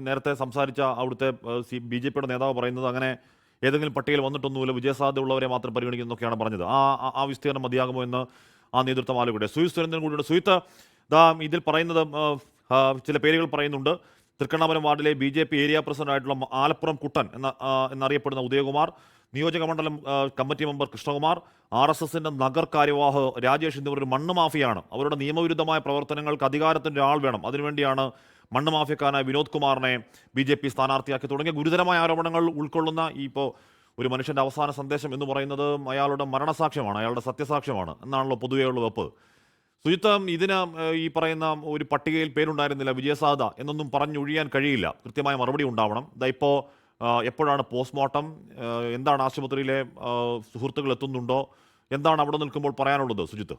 നേരത്തെ സംസാരിച്ച അവിടുത്തെ BJP നേതാവ് പറയുന്നത് അങ്ങനെ ഏതെങ്കിലും പട്ടികയിൽ വന്നിട്ടൊന്നുമില്ല, വിജയസാധ്യതയുള്ളവരെ മാത്രം പരിഗണിക്കുന്നൊക്കെയാണ് പറഞ്ഞത്. ആ വിസ്തീർണം മതിയാകുമോ എന്ന് ആ നേതൃത്വം ആലോചിക്കട്ടെ. സുയുത്ത് സുരേന്ദ്രൻ കൂടിയുണ്ട്. സുയുത്ത്, ഇതിൽ പറയുന്നത് ചില പേരുകൾ പറയുന്നുണ്ട്. തൃക്കണ്ണാപുരം വാർഡിലെ BJP ഏരിയ പ്രസിഡന്റായിട്ടുള്ള ആലപ്പുറം കുട്ടൻ എന്നറിയപ്പെടുന്ന ഉദയകുമാർ, നിയോജക മണ്ഡലം കമ്മിറ്റി മെമ്പർ കൃഷ്ണകുമാർ, RSSന്റെ നഗർ കാര്യവാഹ് രാജേഷ് എന്നിവർ ഒരു മണ്ണ് മാഫിയാണ്. അവരുടെ നിയമവിരുദ്ധമായ പ്രവർത്തനങ്ങൾക്ക് അധികാരത്തിൻ്റെ ആൾ വേണം. അതിനുവേണ്ടിയാണ് മണ്ണ് മാഫിയക്കാരനായ വിനോദ് കുമാറിനെ BJP സ്ഥാനാർത്ഥിയാക്കി തുടങ്ങിയ ഗുരുതരമായ ആരോപണങ്ങൾ ഉൾക്കൊള്ളുന്ന ഇപ്പോൾ ഒരു മനുഷ്യൻ്റെ അവസാന സന്ദേശം എന്ന് പറയുന്നത് അയാളുടെ മരണസാക്ഷ്യമാണ്, അയാളുടെ സത്യസാക്ഷ്യമാണ് എന്നാണല്ലോ പൊതുവെയുള്ള വെപ്പ്. സുജിത്ത്, ഇതിന് ഈ പറയുന്ന ഒരു പട്ടികയിൽ പേരുണ്ടായിരുന്നില്ല, വിജയസാധ്യത എന്നൊന്നും പറഞ്ഞൊഴിയാൻ കഴിയില്ല. കൃത്യമായ മറുപടി ഉണ്ടാവണം. ഇപ്പോൾ എപ്പോഴാണ് പോസ്റ്റ്മോർട്ടം, എന്താണ് ആശുപത്രിയിലെ സുഹൃത്തുക്കൾ എത്തുന്നുണ്ടോ, എന്താണ് അവിടെ നിൽക്കുമ്പോൾ പറയാനുള്ളത് സുജിത്ത്?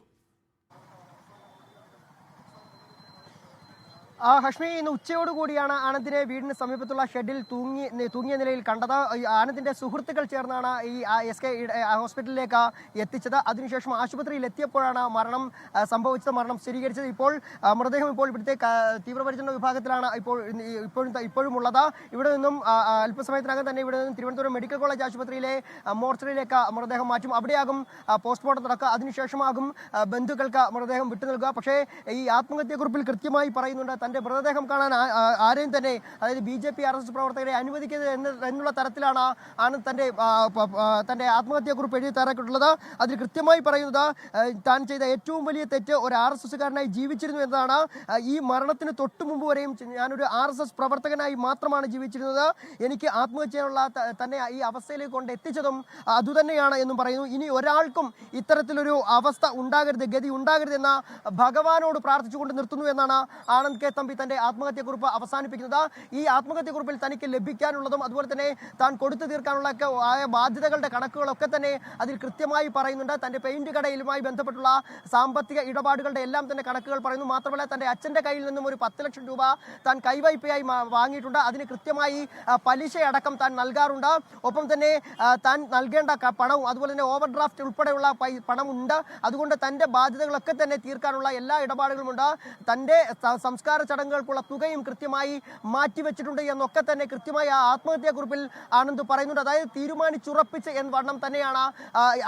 ഹഷ്മി, ഇന്ന് ഉച്ചയോടുകൂടിയാണ് ആനന്ദിനെ വീടിന് സമീപത്തുള്ള ഷെഡിൽ തൂങ്ങിയ നിലയിൽ കണ്ടത്. ആനന്ദിന്റെ സുഹൃത്തുക്കൾ ചേർന്നാണ് ഈ SK ഹോസ്പിറ്റലിലേക്ക് എത്തിച്ചത്. അതിനുശേഷം ആശുപത്രിയിൽ എത്തിയപ്പോഴാണ് മരണം സംഭവിച്ചത്, മരണം സ്ഥിരീകരിച്ചത്. ഇപ്പോൾ മൃതദേഹം ഇവിടുത്തെ തീവ്രപരിചരണ വിഭാഗത്തിലാണ് ഇപ്പോഴും ഉള്ളത്. ഇവിടെ നിന്നും അല്പസമയത്തിനകം തന്നെ ഇവിടെ നിന്നും തിരുവനന്തപുരം മെഡിക്കൽ കോളേജ് ആശുപത്രിയിലെ മോർച്ചറിയിലേക്ക് മൃതദേഹം മാറ്റും. അവിടെയാകും പോസ്റ്റ്മോർട്ടം നടക്കുക. അതിനുശേഷമാകും ബന്ധുക്കൾക്ക് മൃതദേഹം വിട്ടു നൽകുക. പക്ഷേ ഈ ആത്മഹത്യാക്കുറിപ്പിൽ കൃത്യമായി പറയുന്നുണ്ട് തന്റെ മൃതദേഹം കാണാൻ ആരെയും തന്നെ, അതായത് BJP RSS പ്രവർത്തകരെ അനുവദിക്കരുത് എന്നുള്ള തരത്തിലാണ് ആനന്ദ് തന്റെ ആത്മഹത്യാക്കുറിപ്പ് എഴുതി തയ്യാറാക്കിയിട്ടുള്ളത്. അതിൽ കൃത്യമായി പറയുന്നത് താൻ ചെയ്ത ഏറ്റവും വലിയ തെറ്റ് ഒരു RSSകാരനായി ജീവിച്ചിരുന്നു എന്നതാണ്. ഈ മരണത്തിന് തൊട്ടു മുമ്പ് വരെയും ഞാനൊരു RSS പ്രവർത്തകനായി മാത്രമാണ് ജീവിച്ചിരുന്നത്. എനിക്ക് ആത്മഹത്യ ചെയ്യാനുള്ള തന്നെ ഈ അവസ്ഥയിലേക്ക് കൊണ്ട് എത്തിച്ചതും അതുതന്നെയാണ് എന്നും പറയുന്നു. ഇനി ഒരാൾക്കും ഇത്തരത്തിലൊരു അവസ്ഥ ഉണ്ടാകരുത്, ഗതി ഉണ്ടാകരുത് എന്ന ഭഗവാനോട് പ്രാർത്ഥിച്ചുകൊണ്ട് നിർത്തുന്നു എന്നാണ് ആനന്ദ് K തമ്പി തന്റെ ആത്മഹത്യാക്കുറിപ്പ് അവസാനിപ്പിക്കുന്നത്. ഈ ആത്മഹത്യാക്കുറിപ്പിൽ തനിക്ക് ലഭിക്കാനുള്ളതും അതുപോലെ തന്നെ താൻ കൊടുത്തു തീർക്കാനുള്ള ബാധ്യതകളുടെ കണക്കുകളൊക്കെ തന്നെ അതിൽ കൃത്യമായി പറയുന്നുണ്ട്. തന്റെ പെയിന്റ് കടയിലുമായി ബന്ധപ്പെട്ടുള്ള സാമ്പത്തിക ഇടപാടുകളുടെ എല്ലാം തന്നെ കണക്കുകൾ പറയുന്നു. മാത്രമല്ല തന്റെ അച്ഛന്റെ കയ്യിൽ നിന്നും ഒരു 10 ലക്ഷം രൂപ താൻ കൈവായ്പയായി വാങ്ങിയിട്ടുണ്ട്. അതിന് കൃത്യമായി പലിശയടക്കം താൻ നൽകാറുണ്ട്. ഒപ്പം തന്നെ താൻ നൽകേണ്ട പണവും അതുപോലെ തന്നെ ഓവർ ഡ്രാഫ്റ്റ് ഉൾപ്പെടെയുള്ള പണമുണ്ട്. അതുകൊണ്ട് തന്റെ ബാധ്യതകളൊക്കെ തന്നെ തീർക്കാനുള്ള എല്ലാ ഇടപാടുകളുമുണ്ട്. തന്റെ സംസ്കാര ചടങ്ങുകൾക്കുള്ള തുകയും കൃത്യമായി മാറ്റിവെച്ചിട്ടുണ്ട് എന്നൊക്കെ തന്നെ കൃത്യമായി ആ ആത്മഹത്യാക്കുറിപ്പിൽ ആനന്ദ് പറയുന്നുണ്ട്. അതായത് തീരുമാനിച്ചുറപ്പിച്ച് എന്ന വണ്ണം തന്നെയാണ്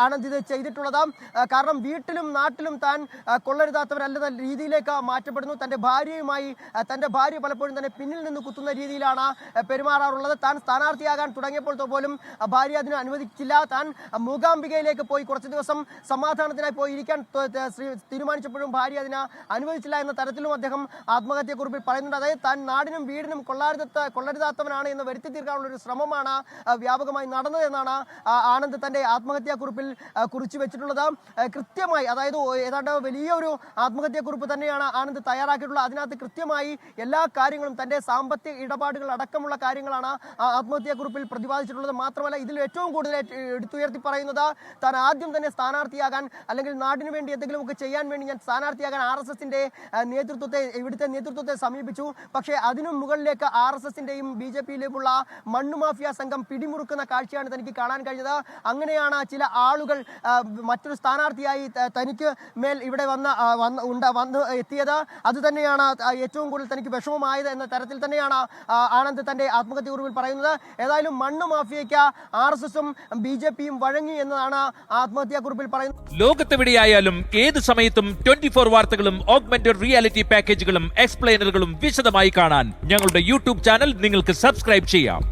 ആനന്ദ് ഇത് ചെയ്തിട്ടുള്ളത്. കാരണം വീട്ടിലും നാട്ടിലും താൻ കൊള്ളരുതാത്തവരല്ലെന്ന രീതിയിലേക്ക് മാറ്റപ്പെടുന്നു. തന്റെ ഭാര്യ പലപ്പോഴും തന്നെ പിന്നിൽ നിന്ന് കുത്തുന്ന രീതിയിലാണ് പെരുമാറാറുള്ളത്. താൻ സ്ഥാനാർത്ഥിയാകാൻ തുടങ്ങിയപ്പോൾ പോലും ഭാര്യ അതിന് അനുവദിച്ചില്ല. താൻ മൂകാംബികയിലേക്ക് പോയി കുറച്ച് ദിവസം സമാധാനത്തിനായി പോയി ഇരിക്കാൻ തീരുമാനിച്ചപ്പോഴും ഭാര്യ അതിന് അനുവദിച്ചില്ല എന്ന തരത്തിലും അദ്ദേഹം ആത്മഹത്യാക്കുറിപ്പിൽ പറയുന്നുണ്ട്. അതായത് താൻ നാടിനും വീടിനും കൊള്ളരുതാത്തവനാണ് എന്ന് വരുത്തി തീർക്കാനുള്ള ഒരു ശ്രമമാണ് വ്യാപകമായി നടന്നതെന്നാണ് ആനന്ദ് തന്റെ ആത്മഹത്യാക്കുറിപ്പിൽ കുറിച്ചു വെച്ചിട്ടുള്ളത്. കൃത്യമായി, അതായത് ഏതാണ്ട് വലിയൊരു ആത്മഹത്യാക്കുറിപ്പ് തന്നെയാണ് ആനന്ദ് തയ്യാറാക്കിയിട്ടുള്ളത്. അതിനകത്ത് കൃത്യമായി എല്ലാ കാര്യങ്ങളും തന്റെ സാമ്പത്തിക ഇടപാടുകൾ അടക്കമുള്ള കാര്യങ്ങളാണ് ആത്മഹത്യാക്കുറിപ്പിൽ പ്രതിപാദിച്ചിട്ടുള്ളത്. മാത്രമല്ല ഇതിൽ ഏറ്റവും കൂടുതൽ എടുത്തുയർത്തി പറയുന്നത് താൻ ആദ്യം തന്നെ സ്ഥാനാർത്ഥിയാകാൻ അല്ലെങ്കിൽ നാടിനു വേണ്ടി എന്തെങ്കിലുമൊക്കെ ചെയ്യാൻ വേണ്ടി ഞാൻ സ്ഥാനാർത്ഥിയാകാൻ RSSന്റെ ഇവിടുത്തെ നേതൃത്വത്തെ സമീപിച്ചു. പക്ഷേ അതിനും മുകളിലേക്ക് RSSന്റെയും BJPയിലേക്കുള്ള മണ്ണുമാഫിയ സംഘം പിടിമുറുക്കുന്ന കാഴ്ചയാണ് തനിക്ക് കാണാൻ കഴിഞ്ഞത്. അങ്ങനെയാണ് ചില ആളുകൾ മറ്റൊരു സ്ഥാനാർത്ഥിയായി തനിക്ക് മേൽ ഇവിടെ വന്ന് എത്തിയത്. അതുതന്നെയാണ് ഏറ്റവും കൂടുതൽ തനിക്ക് വിഷമമായത് എന്ന തരത്തിൽ തന്നെയാണ് ആനന്ദ് തന്റെ ആത്മഹത്യാക്കുറിപ്പിൽ പറയുന്നത്. ഏതായാലും മണ്ണ് മാഫിയയ്ക്ക് RSSും BJPയും വഴങ്ങി എന്നതാണ് ആത്മഹത്യാക്കുറിപ്പിൽ പറയുന്നത്. ലോകത്തെവിടെയായാലും ഏത് സമയത്തും 24 വാർത്തകളും ഓഗ്മെന്റഡ് റിയാലിറ്റി പാക്കേജുകളും എക്സ്പ്ലെയിനറുകളും വിശദമായി കാണാൻ ഞങ്ങളുടെ YouTube ചാനൽ നിങ്ങൾക്ക് സബ്സ്ക്രൈബ് ചെയ്യാം.